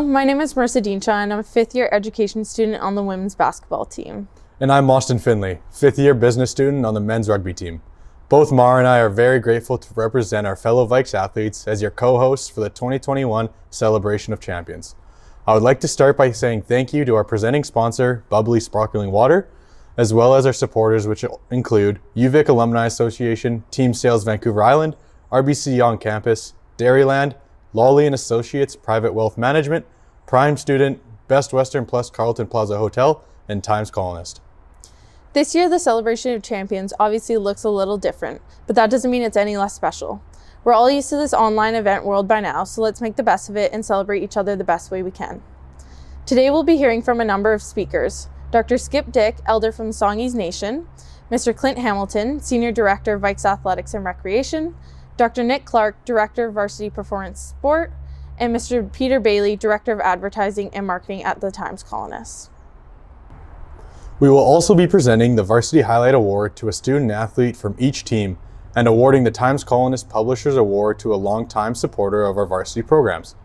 Hello, my name is Marissa Deanshaw and I'm a fifth-year education student on the women's basketball team. And I'm Austin Finley, fifth-year business student on the men's rugby team. Both Mara and I are very grateful to represent our fellow Vikes athletes as your co-hosts for the 2021 Celebration of Champions. I would like to start by saying thank you to our presenting sponsor, Bubly Sparkling Water, as well as our supporters, which include UVic Alumni Association, Team Sales Vancouver Island, RBC on Campus, Dairyland, Lalli and Associates Private Wealth Management, Prime Student, Best Western Plus Carlton Plaza Hotel, and Times Colonist. This year, the Celebration of Champions obviously looks a little different, but that doesn't mean it's any less special. We're all used to this online event world by now, so let's make the best of it and celebrate each other the best way we can. Today, we'll be hearing from a number of speakers. Dr. Skip Dick, Elder from the Songhees Nation, Mr. Clint Hamilton, Senior Director of Vikes Athletics and Recreation, Dr. Nick Clark, Director of Varsity Performance Sport, and Mr. Peter Bailey, Director of Advertising and Marketing at the Times Colonist. We will also be presenting the Varsity Highlight Award to a student athlete from each team and awarding the Times Colonist Publishers Award to a longtime supporter of our varsity programs.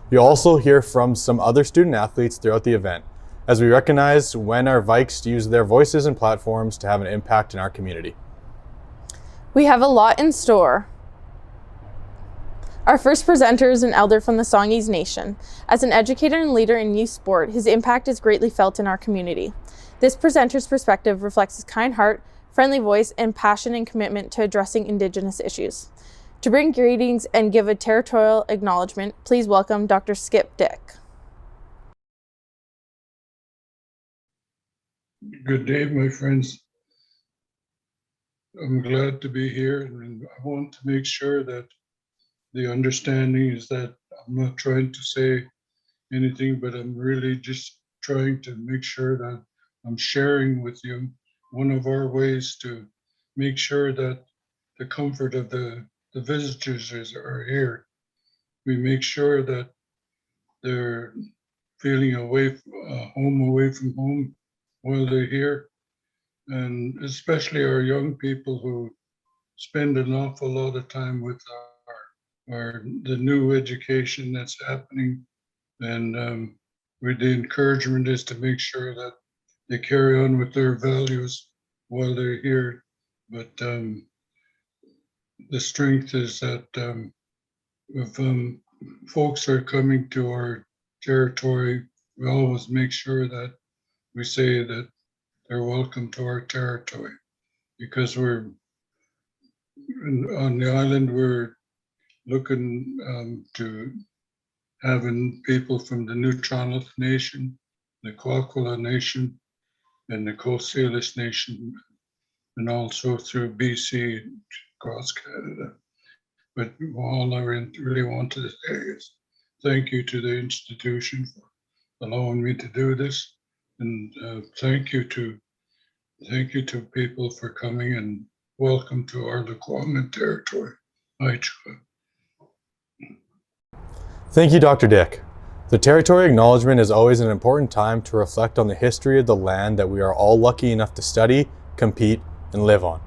You'll also hear from some other student athletes throughout the event, as we recognize when our Vikes use their voices and platforms to have an impact in our community. We have a lot in store. Our first presenter is an elder from the Songhees Nation. As an educator and leader in youth sport, his impact is greatly felt in our community. This presenter's perspective reflects his kind heart, friendly voice, and passion and commitment to addressing Indigenous issues. To bring greetings and give a territorial acknowledgement, please welcome Dr. Skip Dick. Good day, my friends. I'm glad to be here, and I want to make sure that the understanding is that I'm not trying to say anything, but I'm really just trying to make sure that I'm sharing with you one of our ways to make sure that the comfort of the visitors are here. We make sure that they're feeling away from home while they're here, and especially our young people who spend an awful lot of time with the new education that's happening, and where the encouragement is to make sure that they carry on with their values while they're here. But the strength is that if folks are coming to our territory, we always make sure that we say that they're welcome to our territory, because we're on the island, we're looking to having people from the Nuu-chah-nulth Nation, the Kwakwala Nation, and the Coast Salish Nation, and also through BC across Canada. But all I really wanted to say is thank you to the institution for allowing me to do this, and thank you to people for coming, and welcome to our Lekwungen territory. Thank you, Dr. Dick. The territory acknowledgement is always an important time to reflect on the history of the land that we are all lucky enough to study, compete, and live on.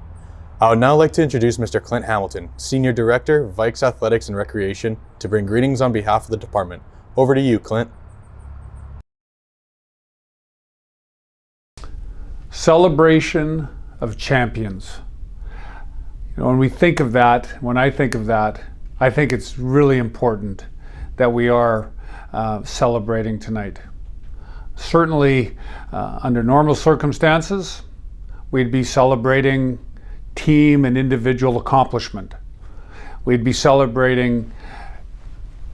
I would now like to introduce Mr. Clint Hamilton, Senior Director, Vikes Athletics and Recreation, to bring greetings on behalf of the department. Over to you, Clint. Celebration of Champions. You know, when I think of that, I think it's really important that we are celebrating tonight. Certainly, under normal circumstances, we'd be celebrating team and individual accomplishment. We'd be celebrating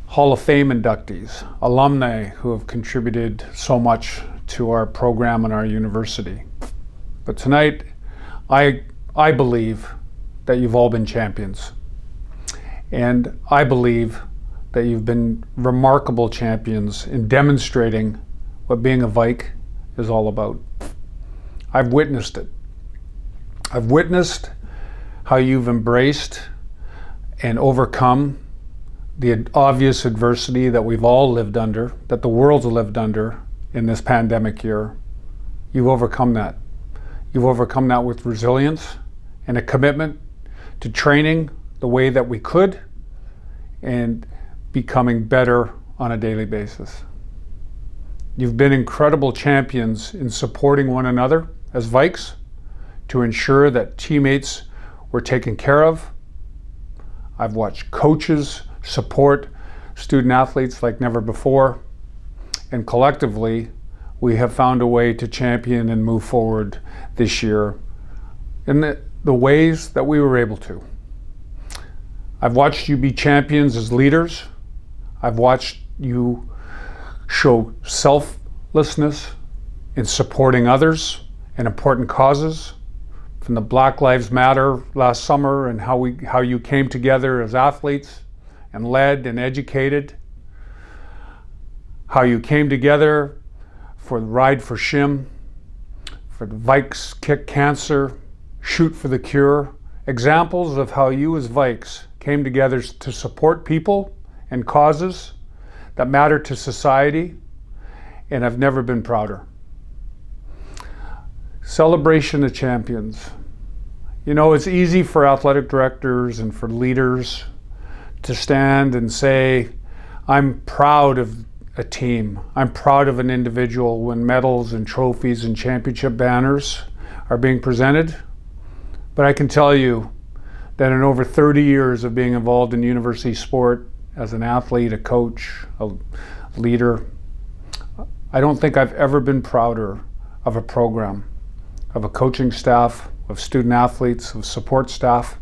Hall of Fame inductees, alumni who have contributed so much to our program and our university. But tonight, I believe that you've all been champions. And I believe that you've been remarkable champions in demonstrating what being a Vike is all about. I've witnessed it. I've witnessed how you've embraced and overcome the obvious adversity that we've all lived under, that the world's lived under in this pandemic year. You've overcome that. You've overcome that with resilience and a commitment to training the way that we could and becoming better on a daily basis. You've been incredible champions in supporting one another as Vikes to ensure that teammates were taken care of. I've watched coaches support student athletes like never before, and collectively we have found a way to champion and move forward this year in the ways that we were able to. I've watched you be champions as leaders. I've watched you show selflessness in supporting others and important causes, from the Black Lives Matter last summer and how you came together as athletes and led and educated, how you came together for the Ride for Shim, for the Vikes Kick Cancer, Shoot for the Cure, examples of how you as Vikes came together to support people and causes that matter to society, and I've never been prouder. Celebration of Champions. You know, it's easy for athletic directors and for leaders to stand and say, I'm proud of a team, I'm proud of an individual when medals and trophies and championship banners are being presented. But I can tell you that in over 30 years of being involved in university sport as an athlete, a coach, a leader, I don't think I've ever been prouder of a program, of a coaching staff, of student athletes, of support staff,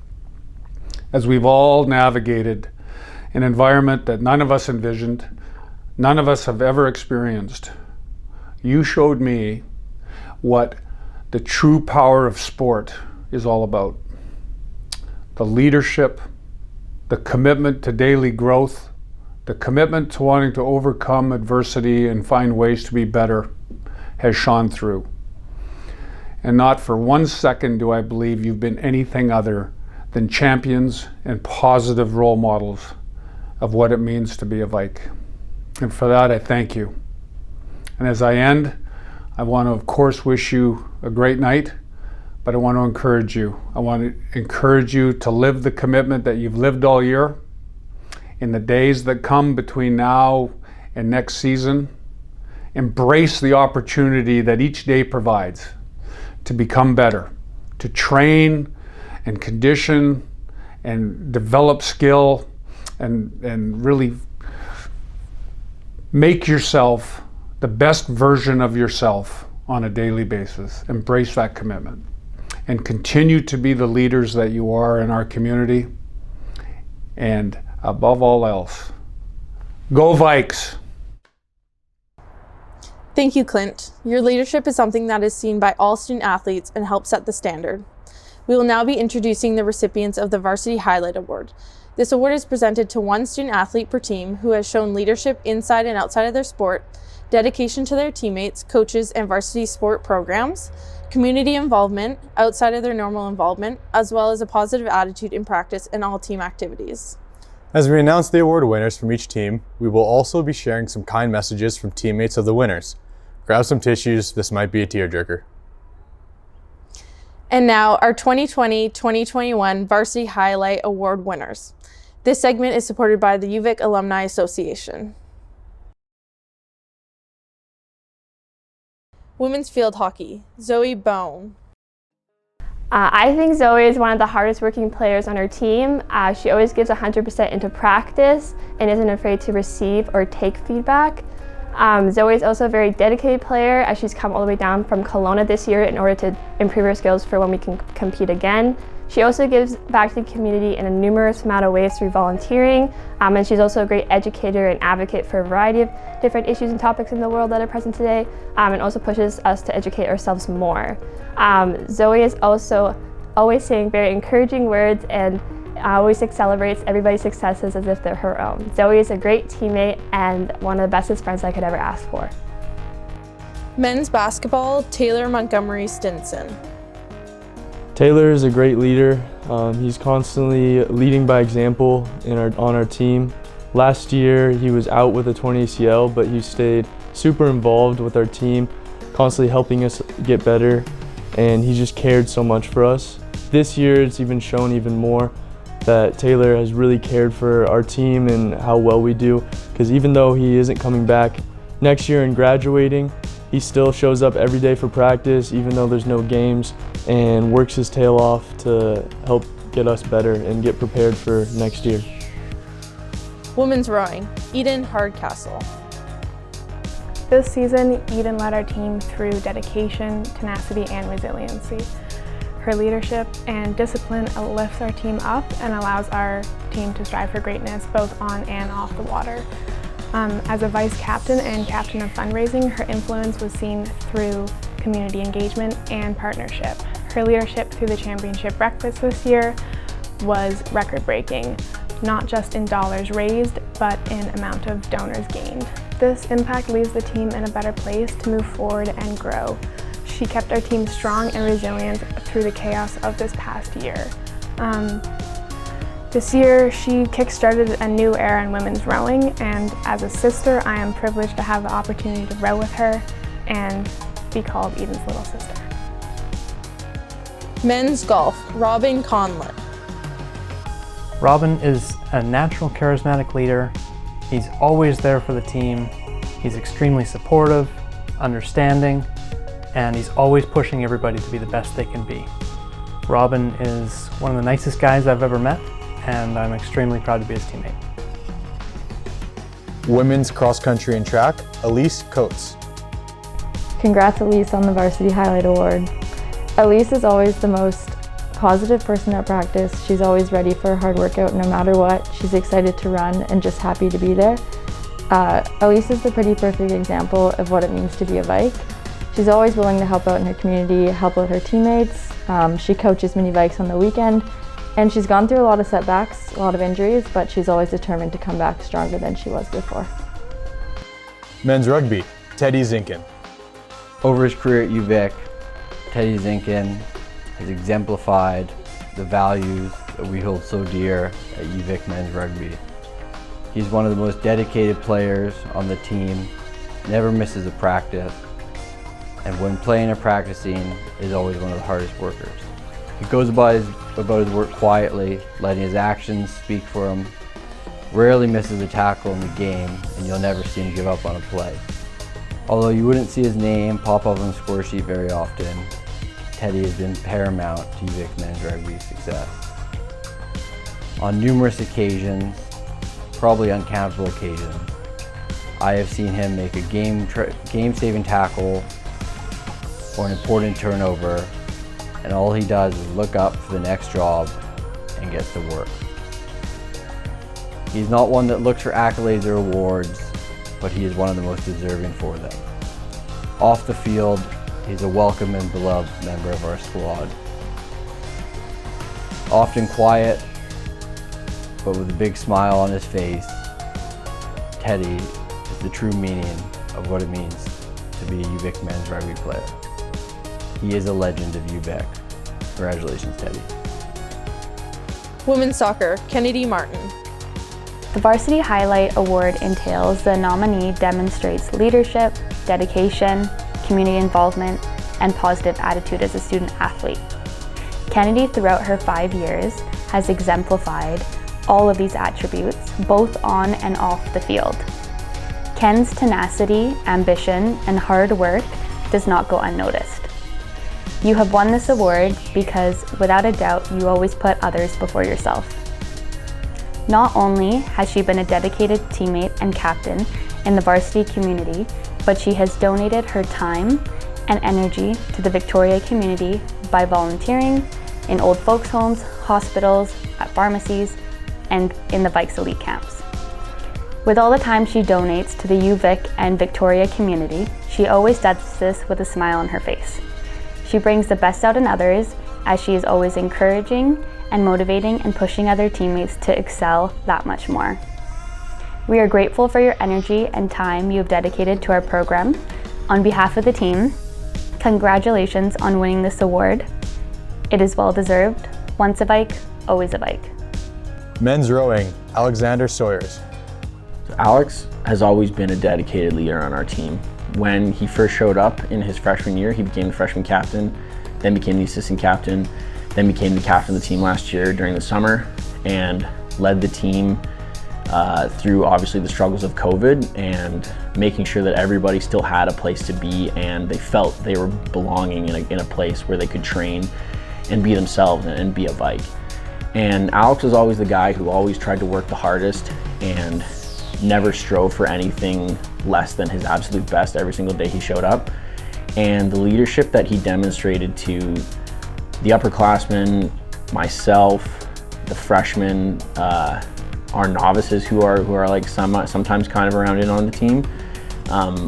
as we've all navigated an environment that none of us envisioned, none of us have ever experienced. You showed me what the true power of sport is all about. The leadership, the commitment to daily growth, the commitment to wanting to overcome adversity and find ways to be better has shone through. And not for 1 second do I believe you've been anything other than champions and positive role models of what it means to be a Vike. And for that, I thank you. And as I end, I want to, of course, wish you a great night, but I want to encourage you. I want to encourage you to live the commitment that you've lived all year. In the days that come between now and next season, embrace the opportunity that each day provides to become better, to train and condition and develop skill and really make yourself the best version of yourself on a daily basis. Embrace that commitment and continue to be the leaders that you are in our community. And above all else, go Vikes! Thank you, Clint. Your leadership is something that is seen by all student athletes and helps set the standard. We will now be introducing the recipients of the Varsity Highlight Award. This award is presented to one student athlete per team who has shown leadership inside and outside of their sport, dedication to their teammates, coaches, and varsity sport programs, community involvement outside of their normal involvement, as well as a positive attitude in practice and all team activities. As we announce the award winners from each team, we will also be sharing some kind messages from teammates of the winners. Grab some tissues, this might be a tearjerker. And now, our 2020-2021 Varsity Highlight Award winners. This segment is supported by the UVic Alumni Association. Women's field hockey, Zoe Bone. I think Zoe is one of the hardest working players on her team. She always gives 100% into practice and isn't afraid to receive or take feedback. Zoe is also a very dedicated player, as she's come all the way down from Kelowna this year in order to improve her skills for when we can compete again. She also gives back to the community in a numerous amount of ways through volunteering, and she's also a great educator and advocate for a variety of different issues and topics in the world that are present today, and also pushes us to educate ourselves more. Zoe is also always saying very encouraging words and always celebrates everybody's successes as if they're her own. Zoe is a great teammate and one of the bestest friends I could ever ask for. Men's basketball, Taylor Montgomery Stinson. Taylor is a great leader. He's constantly leading by example on our team. Last year he was out with a torn ACL, but he stayed super involved with our team, constantly helping us get better, and he just cared so much for us. This year it's even shown even more that Taylor has really cared for our team and how well we do, because even though he isn't coming back Next year in graduating, he still shows up every day for practice, even though there's no games, and works his tail off to help get us better and get prepared for next year. Women's rowing, Eden Hardcastle. This season, Eden led our team through dedication, tenacity, and resiliency. Her leadership and discipline lifts our team up and allows our team to strive for greatness both on and off the water. As a vice captain and captain of fundraising, her influence was seen through community engagement and partnership. Her leadership through the championship breakfast this year was record-breaking, not just in dollars raised, but in amount of donors gained. This impact leaves the team in a better place to move forward and grow. She kept our team strong and resilient through the chaos of this past year. This year, she kick-started a new era in women's rowing, and as a sister, I am privileged to have the opportunity to row with her and be called Eden's little sister. Men's golf, Robin Conlett. Robin is a natural charismatic leader. He's always there for the team. He's extremely supportive, understanding, and he's always pushing everybody to be the best they can be. Robin is one of the nicest guys I've ever met, and I'm extremely proud to be his teammate. Women's cross country and track, Elise Coates. Congrats Elise on the Varsity Highlight Award. Elise is always the most positive person at practice. She's always ready for a hard workout no matter what. She's excited to run and just happy to be there. Elise is the pretty perfect example of what it means to be a Vike. She's always willing to help out in her community, help out her teammates. She coaches mini Vikes on the weekend, and she's gone through a lot of setbacks, a lot of injuries, but she's always determined to come back stronger than she was before. Men's rugby, Teddy Zinkin. Over his career at UVic, Teddy Zinkin has exemplified the values that we hold so dear at UVic men's rugby. He's one of the most dedicated players on the team, never misses a practice, and when playing or practicing is always one of the hardest workers. He goes about his work quietly, letting his actions speak for him, rarely misses a tackle in the game, and you'll never see him give up on a play. Although you wouldn't see his name pop up on the score sheet very often, Teddy has been paramount to UVic men's rugby's success. On numerous occasions, probably uncountable occasions, I have seen him make a game-saving tackle or an important turnover, and all he does is look up for the next job and gets to work. He's not one that looks for accolades or awards, but he is one of the most deserving for them. Off the field, he's a welcome and beloved member of our squad. Often quiet, but with a big smile on his face, Teddy is the true meaning of what it means to be a UVic men's rugby player. He is a legend of UVic. Congratulations, Teddy. Women's soccer, Kennedy Martin. The Varsity Highlight Award entails the nominee demonstrates leadership, dedication, community involvement, and positive attitude as a student athlete. Kennedy, throughout her 5 years, has exemplified all of these attributes, both on and off the field. Ken's tenacity, ambition, and hard work does not go unnoticed. You have won this award because, without a doubt, you always put others before yourself. Not only has she been a dedicated teammate and captain in the varsity community, but she has donated her time and energy to the Victoria community by volunteering in old folks' homes, hospitals, at pharmacies, and in the Vikes Elite camps. With all the time she donates to the UVic and Victoria community, she always does this with a smile on her face. She brings the best out in others, as she is always encouraging and motivating and pushing other teammates to excel that much more. We are grateful for your energy and time you have dedicated to our program. On behalf of the team, congratulations on winning this award. It is well deserved. Once a Vike, always a Vike. Men's rowing, Alexander Sawyers. Alex has always been a dedicated leader on our team. When he first showed up in his freshman year, he became the freshman captain, then became the assistant captain, then became the captain of the team last year during the summer, and led the team through obviously the struggles of COVID, and making sure that everybody still had a place to be and they felt they were belonging in a place where they could train and be themselves and be a Vike. And Alex was always the guy who always tried to work the hardest and never strove for anything less than his absolute best every single day he showed up. And the leadership that he demonstrated to the upperclassmen, myself, the freshmen, our novices who are like sometimes kind of around in on the team,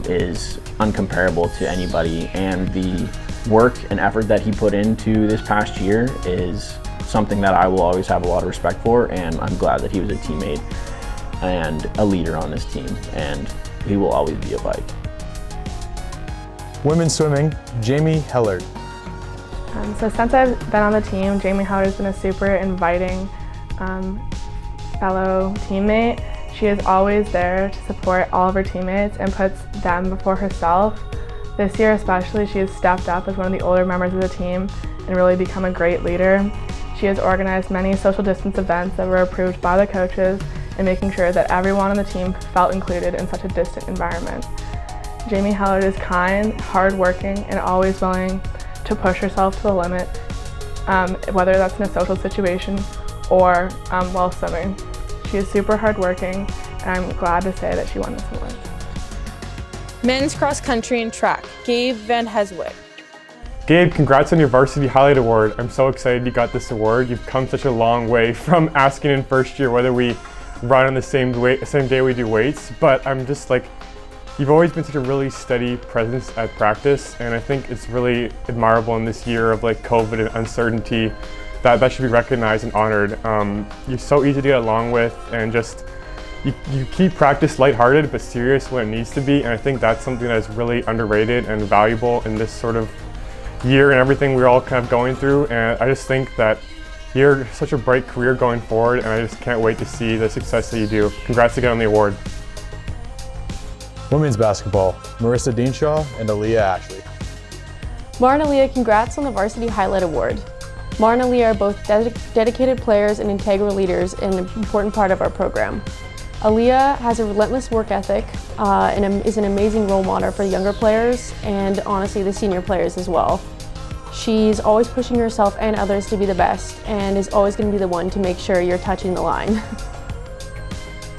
is uncomparable to anybody. And the work and effort that he put into this past year is something that I will always have a lot of respect for, and I'm glad that he was a teammate and a leader on this team, and he will always be a Vike. Women's swimming, Jamie Hellard. So since I've been on the team, Jamie Howard has been a super inviting fellow teammate. She is always there to support all of her teammates and puts them before herself. This year especially, she has stepped up as one of the older members of the team and really become a great leader. She has organized many social distance events that were approved by the coaches and making sure that everyone on the team felt included in such a distant environment. Jamie Hellard is kind, hardworking, and always willing to push herself to the limit, whether that's in a social situation or while swimming. She is super hardworking, and I'm glad to say that she won this award. Men's cross country and track, Gabe Van Heswick. Gabe, congrats on your Varsity Highlight Award. I'm so excited you got this award. You've come such a long way from asking in first year whether we run on the same day we do weights, but I'm just like, you've always been such a really steady presence at practice, and I think it's really admirable in this year of like COVID and uncertainty that should be recognized and honored. You're so easy to get along with, and just you keep practice lighthearted but serious when it needs to be, and I think that's something that is really underrated and valuable in this sort of year and everything we're all kind of going through. And I just think that you're such a bright career going forward, and I just can't wait to see the success that you do. Congrats again on the award. Women's basketball, Marissa Deanshaw and Aaliyah Ashley. Mar and Aaliyah, congrats on the Varsity Highlight Award. Mar and Aaliyah are both dedicated players and integral leaders in an important part of our program. Aaliyah has a relentless work ethic and is an amazing role model for younger players and honestly the senior players as well. She's always pushing herself and others to be the best and is always going to be the one to make sure you're touching the line.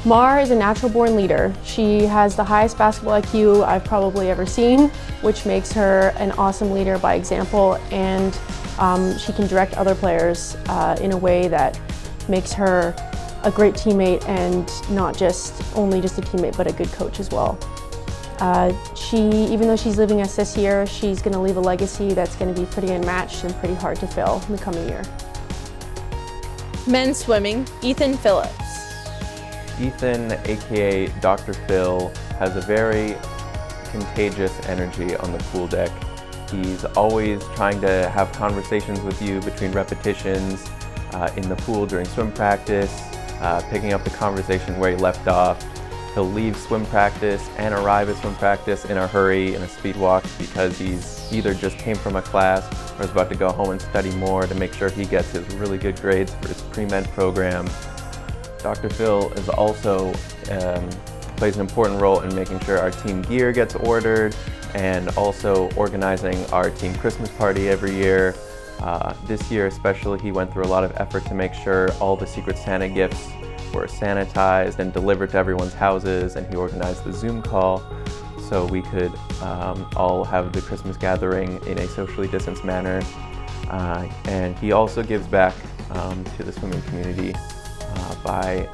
Mar is a natural-born leader. She has the highest basketball IQ I've probably ever seen, which makes her an awesome leader by example, and she can direct other players in a way that makes her a great teammate, and not only just a teammate, but a good coach as well. Even though she's leaving us this year, she's going to leave a legacy that's going to be pretty unmatched and pretty hard to fill in the coming year. Men's swimming, Ethan Phillips. Ethan, aka Dr. Phil, has a very contagious energy on the pool deck. He's always trying to have conversations with you between repetitions, in the pool during swim practice, picking up the conversation where he left off. He'll leave swim practice and arrive at swim practice in a hurry in a speed walk because he's either just came from a class or is about to go home and study more to make sure he gets his really good grades for his pre-med program. Dr. Phil is also plays an important role in making sure our team gear gets ordered and also organizing our team Christmas party every year. This year especially, he went through a lot of effort to make sure all the Secret Santa gifts were sanitized and delivered to everyone's houses, and he organized the Zoom call so we could all have the Christmas gathering in a socially distanced manner. And he also gives back to the swimming community by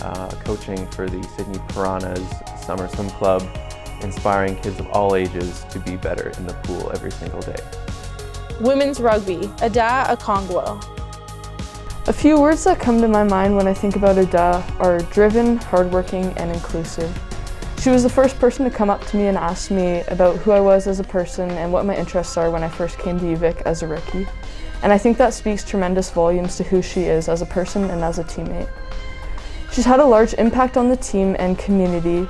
coaching for the Sydney Piranhas Summer Swim Club, inspiring kids of all ages to be better in the pool every single day. Women's rugby, Ada Okongwo. A few words that come to my mind when I think about Ada are driven, hardworking, and inclusive. She was the first person to come up to me and ask me about who I was as a person and what my interests are when I first came to UVic as a rookie. And I think that speaks tremendous volumes to who she is as a person and as a teammate. She's had a large impact on the team and community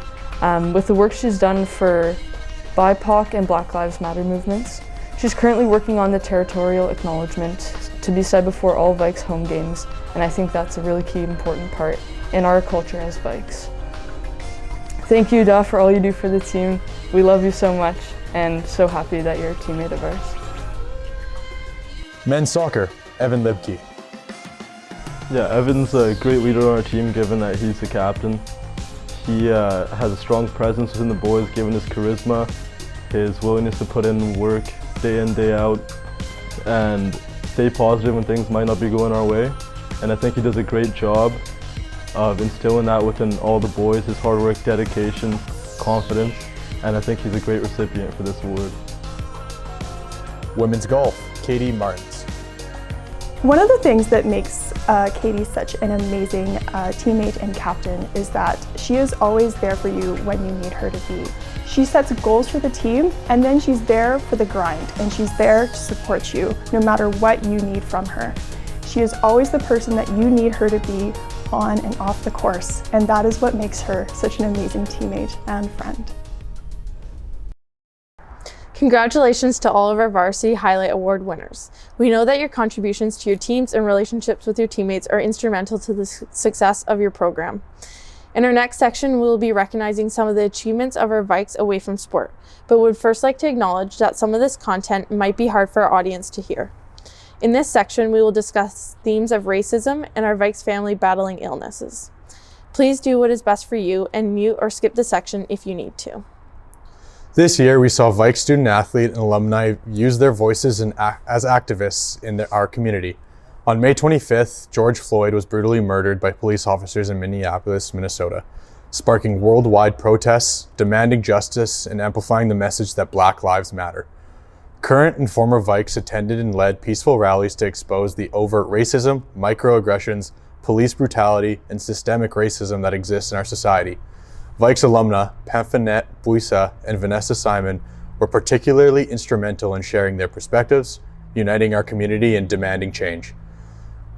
with the work she's done for BIPOC and Black Lives Matter movements. She's currently working on the Territorial acknowledgement to be said before all Vikes home games, and I think that's a really key important part in our culture as Vikes. Thank you, Da, for all you do for the team. We love you so much and so happy that you're a teammate of ours. Men's soccer, Evan Libke. Yeah, Evan's a great leader on our team given that he's the captain. He has a strong presence within the boys given his charisma, his willingness to put in work day in, day out, and stay positive when things might not be going our way. And I think he does a great job of instilling that within all the boys, his hard work, dedication, confidence, and I think he's a great recipient for this award. Women's golf, Katie Martins. One of the things that makes Katie such an amazing teammate and captain is that she is always there for you when you need her to be. She sets goals for the team and then she's there for the grind and she's there to support you no matter what you need from her. She is always the person that you need her to be on and off the course, and that is what makes her such an amazing teammate and friend. Congratulations to all of our Varsity Highlight Award winners. We know that your contributions to your teams and relationships with your teammates are instrumental to the success of your program. In our next section, we will be recognizing some of the achievements of our Vikes away from sport, but would first like to acknowledge that some of this content might be hard for our audience to hear. In this section, we will discuss themes of racism and our Vikes family battling illnesses. Please do what is best for you and mute or skip the section if you need to. This year, we saw Vikes student athlete and alumni use their voices as activists in our community. On May 25th, George Floyd was brutally murdered by police officers in Minneapolis, Minnesota, sparking worldwide protests, demanding justice, and amplifying the message that Black Lives Matter. Current and former Vikes attended and led peaceful rallies to expose the overt racism, microaggressions, police brutality, and systemic racism that exists in our society. Vikes alumna Pamphonette Buisa and Vanessa Simon were particularly instrumental in sharing their perspectives, uniting our community, and demanding change.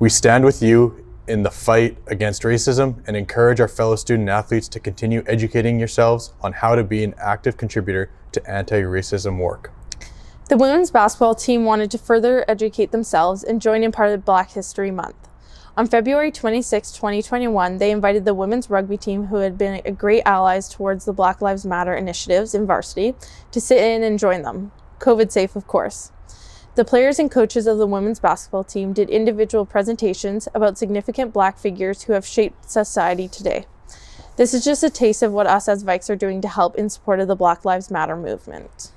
We stand with you in the fight against racism and encourage our fellow student athletes to continue educating yourselves on how to be an active contributor to anti-racism work. The women's basketball team wanted to further educate themselves and join in part of Black History Month. On February 26, 2021, they invited the women's rugby team, who had been great allies towards the Black Lives Matter initiatives in varsity, to sit in and join them. COVID safe, of course. The players and coaches of the women's basketball team did individual presentations about significant Black figures who have shaped society today. This is just a taste of what us as Vikes are doing to help in support of the Black Lives Matter movement.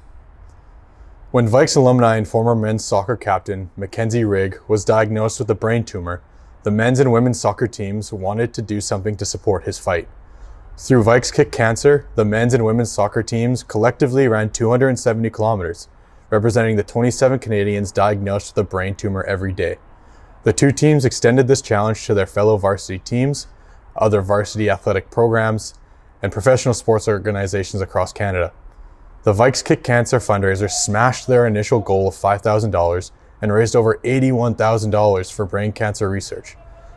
When Vikes alumni and former men's soccer captain Mackenzie Rigg was diagnosed with a brain tumor, the men's and women's soccer teams wanted to do something to support his fight. Through Vikes Kick Cancer, the men's and women's soccer teams collectively ran 270 kilometers, representing the 27 Canadians diagnosed with a brain tumor every day. The two teams extended this challenge to their fellow varsity teams, other varsity athletic programs, and professional sports organizations across Canada. The Vikes Kick Cancer fundraiser smashed their initial goal of $5,000 and raised over $81,000 for brain cancer research.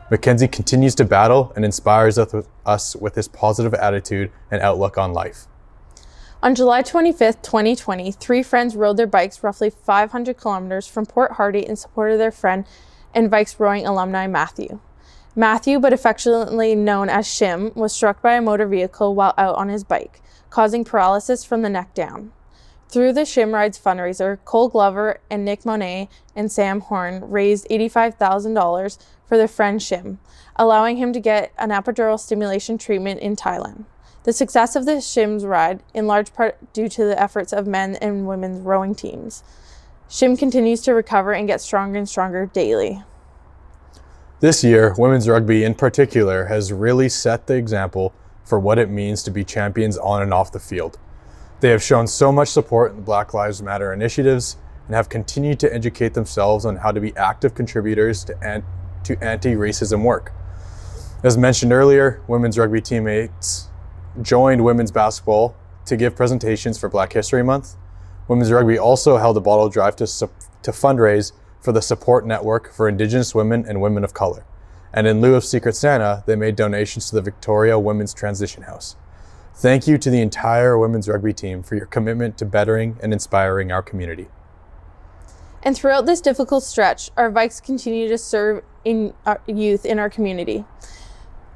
Mackenzie continues to battle and inspires us with his positive attitude and outlook on life. On July 25th, 2020, three friends rode their bikes roughly 500 kilometers from Port Hardy in support of their friend and Vikes rowing alumni Matthew. Matthew, but affectionately known as Shim, was struck by a motor vehicle while out on his bike, causing paralysis from the neck down. Through the Shim Rides fundraiser, Cole Glover and Nick Monet and Sam Horn raised $85,000 for their friend Shim, allowing him to get an epidural stimulation treatment in Thailand. The success of the Shim's ride, in large part due to the efforts of men and women's rowing teams. Shim continues to recover and get stronger and stronger daily. This year, women's rugby in particular has really set the example for what it means to be champions on and off the field. They have shown so much support in the Black Lives Matter initiatives and have continued to educate themselves on how to be active contributors to anti-racism work. As mentioned earlier, women's rugby teammates joined women's basketball to give presentations for Black History Month. Women's rugby also held a bottle drive to fundraise for the Support Network for Indigenous Women and Women of Color. And in lieu of Secret Santa, they made donations to the Victoria Women's Transition House. Thank you to the entire women's rugby team for your commitment to bettering and inspiring our community. And throughout this difficult stretch, our Vikes continue to serve in youth in our community.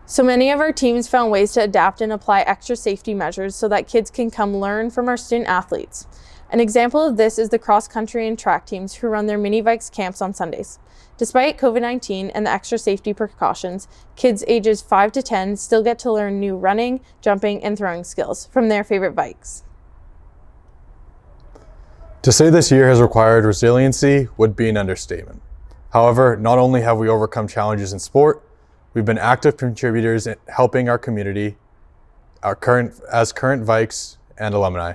So many of our teams found ways to adapt and apply extra safety measures so that kids can come learn from our student athletes. An example of this is the cross-country and track teams who run their mini Vikes camps on Sundays. Despite COVID-19 and the extra safety precautions, kids ages 5 to 10 still get to learn new running, jumping, and throwing skills from their favorite Vikes. To say this year has required resiliency would be an understatement. However, not only have we overcome challenges in sport, we've been active contributors in helping our community, current Vikes and alumni.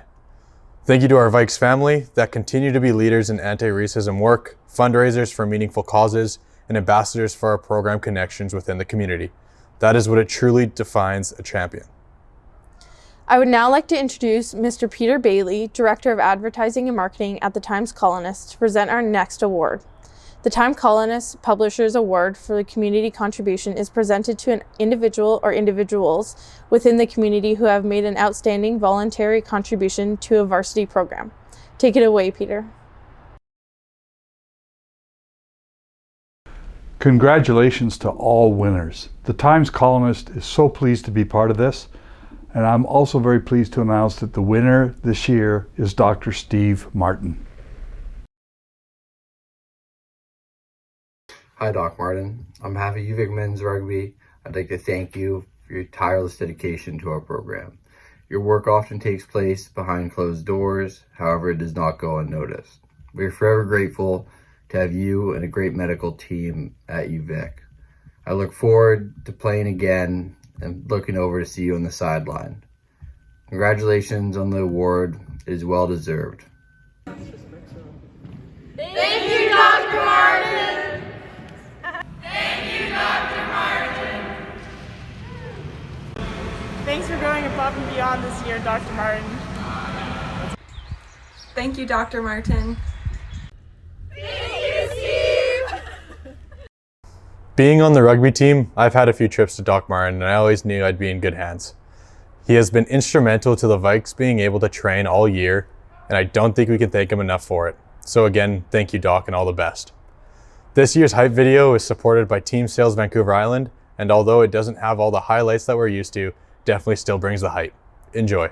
Thank you to our Vikes family that continue to be leaders in anti-racism work, fundraisers for meaningful causes, and ambassadors for our program connections within the community. That is what it truly defines a champion. I would now like to introduce Mr. Peter Bailey, Director of Advertising and Marketing at the Times Colonist, to present our next award. The Times Colonist Publishers Award for the community contribution is presented to an individual or individuals within the community who have made an outstanding voluntary contribution to a varsity program. Take it away, Peter. Congratulations to all winners. The Times Colonist is so pleased to be part of this, and I'm also very pleased to announce that the winner this year is Dr. Steve Martin. Hi, Doc Martin. On behalf of UVic Men's Rugby, I'd like to thank you for your tireless dedication to our program. Your work often takes place behind closed doors, however, it does not go unnoticed. We are forever grateful to have you and a great medical team at UVic. I look forward to playing again and looking over to see you on the sideline. Congratulations on the award. It is well deserved. Thank you, Dr. Martin! Thanks for going above and beyond this year, Dr. Martin. Thank you, Dr. Martin. Thank you, Steve! Being on the rugby team, I've had a few trips to Doc Martin, and I always knew I'd be in good hands. He has been instrumental to the Vikes being able to train all year, and I don't think we can thank him enough for it. So again, thank you, Doc, and all the best. This year's hype video is supported by Team Sales Vancouver Island, and although it doesn't have all the highlights that we're used to, definitely still brings the hype. Enjoy.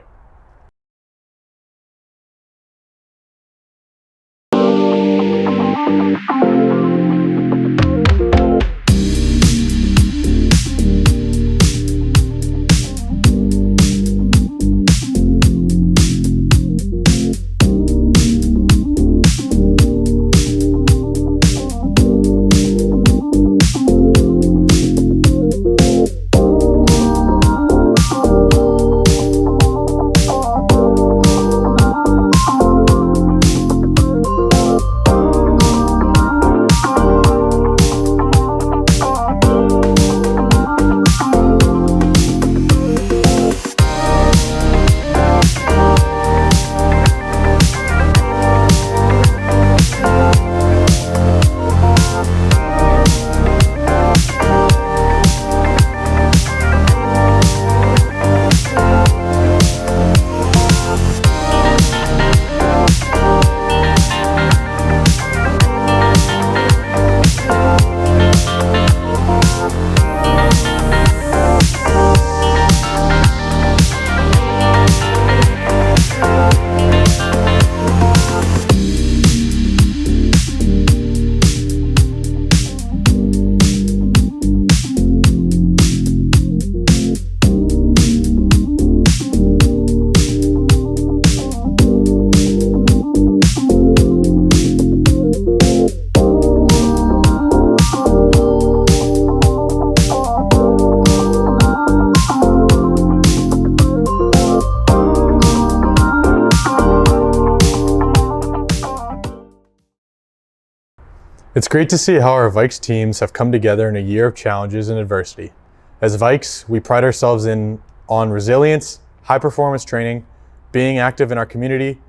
It's great to see how our Vikes teams have come together in a year of challenges and adversity. As Vikes, we pride ourselves on resilience, high performance training, being active in our community,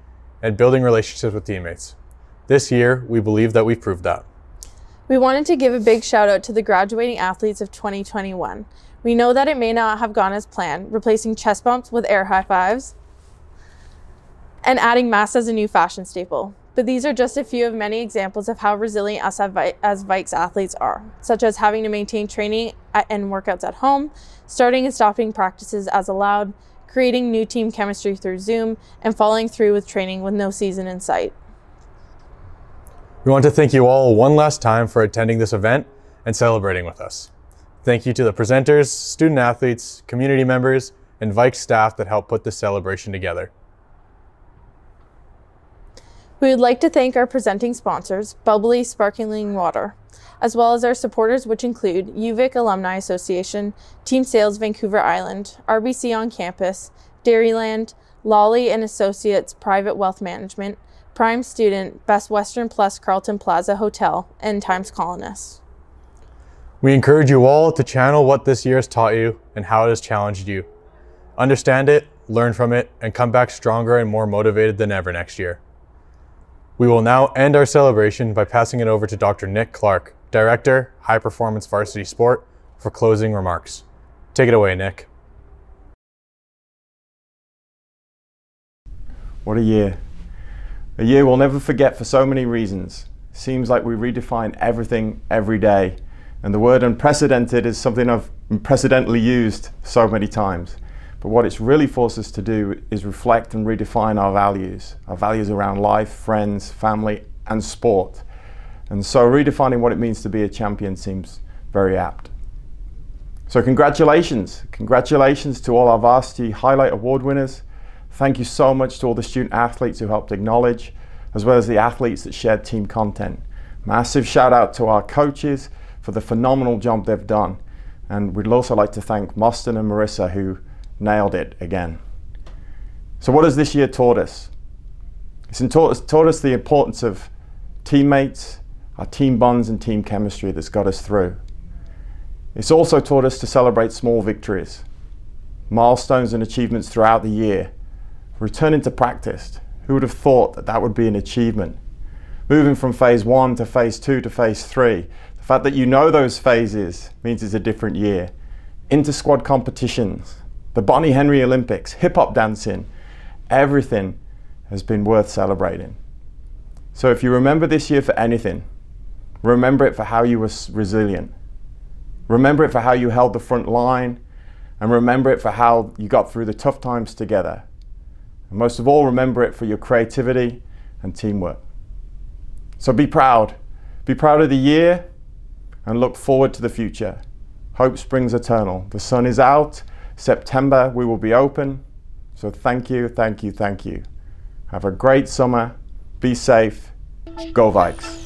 and building relationships with teammates. This year, we believe that we've proved that. We wanted to give a big shout out to the graduating athletes of 2021. We know that it may not have gone as planned, replacing chest bumps with air high fives and adding masks as a new fashion staple. But these are just a few of many examples of how resilient us as Vikes athletes are, such as having to maintain training and workouts at home, starting and stopping practices as allowed, creating new team chemistry through Zoom, and following through with training with no season in sight. We want to thank you all one last time for attending this event and celebrating with us. Thank you to the presenters, student athletes, community members, and Vikes staff that helped put this celebration together. We would like to thank our presenting sponsors, Bubly Sparkling Water, as well as our supporters, which include UVic Alumni Association, Team Sales Vancouver Island, RBC on Campus, Dairyland, Lalli and Associates Private Wealth Management, Prime Student, Best Western Plus Carlton Plaza Hotel, and Times Colonist. We encourage you all to channel what this year has taught you and how it has challenged you. Understand it, learn from it, and come back stronger and more motivated than ever next year. We will now end our celebration by passing it over to Dr. Nick Clark, Director, High Performance Varsity Sport, for closing remarks. Take it away, Nick. What a year. A year we'll never forget for so many reasons. Seems like we redefine everything every day. And the word unprecedented is something I've unprecedentedly used so many times. But what it's really forced us to do is reflect and redefine our values around life, friends, family, and sport. And so redefining what it means to be a champion seems very apt. So congratulations to all our Varsity Highlight Award winners. Thank you so much to all the student athletes who helped acknowledge, as well as the athletes that shared team content. Massive shout out to our coaches for the phenomenal job they've done. And we'd also like to thank Moston and Marissa, who nailed it again. So what has this year taught us? It's taught us the importance of teammates, our team bonds and team chemistry that's got us through. It's also taught us to celebrate small victories, milestones and achievements throughout the year, returning to practice. Who would have thought that that would be an achievement? Moving from phase 1 to phase 2 to phase 3. The fact that you know those phases means it's a different year. Inter-squad competitions, the Bonnie Henry Olympics, hip-hop dancing, everything has been worth celebrating. So if you remember this year for anything, remember it for how you were resilient. Remember it for how you held the front line, and remember it for how you got through the tough times together. And most of all, remember it for your creativity and teamwork. So be proud. Be proud of the year and look forward to the future. Hope springs eternal. The sun is out. September, we will be open. So thank you, thank you, thank you. Have a great summer. Be safe. Go Vikes.